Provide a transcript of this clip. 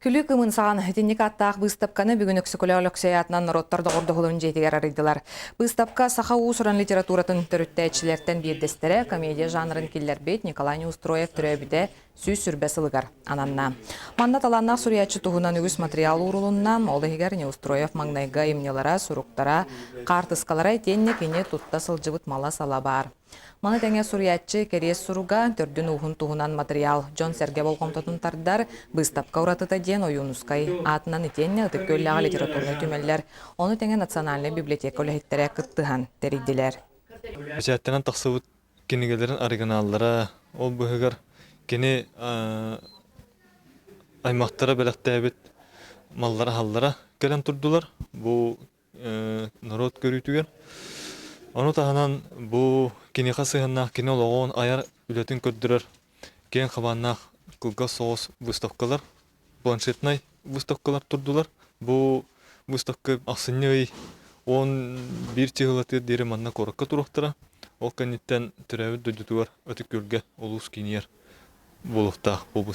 Күлі кымын саған теннік аттақ бұстапқаны бүгін өксікөлі саятынан народтарды ордығылын жетігер арыдылар. Бұстапқа саха ұсыран литературатын түрітті бирдестері комедия жанрын келлер бет Николай Неустроев түрөбіде сүй сүрбе сылығар ананна. Манна таланнақ сүриятчы туғынан үгіс материал урулуннан олығығар Неустроев маңнайға емнелара, сұруқтара, қартысқалара теннік ене тұтта сылжыбыт мала сала бар. Маны тәңе сүриятчы керес сұруға түрдін ұғын туғынан материал Джон Серге болғымтатын тардар бұстапқа ұратыта ден ойынускай атынан етенне ұтып көлліға литературны түмеллер. Оны тәңе национальный библиотека өліхеттері күттіған терейділер. Әчәттенен тақсыбыт кенегелерін оригиналлара, ол бұғығар кені аймақтара бәліқтәбет маллара халлара кәлем тұрдылар. Бұл народ көрүйтігер. Оны тағынан бұл кені қасығыннақ, кені олығын аяр үлетін көддірер. Кен қабаннақ қылға соғыс бұстаққалар, планшетнай бұстаққалар тұрдылар. Бұл бұстаққы ақсыны өй, он бір тегілатыр дері манна қорыққа тұрықтыра. Ол кәнеттен түрәуі дөдетуар өтік көлге олуыз кенер болуқтақ бұл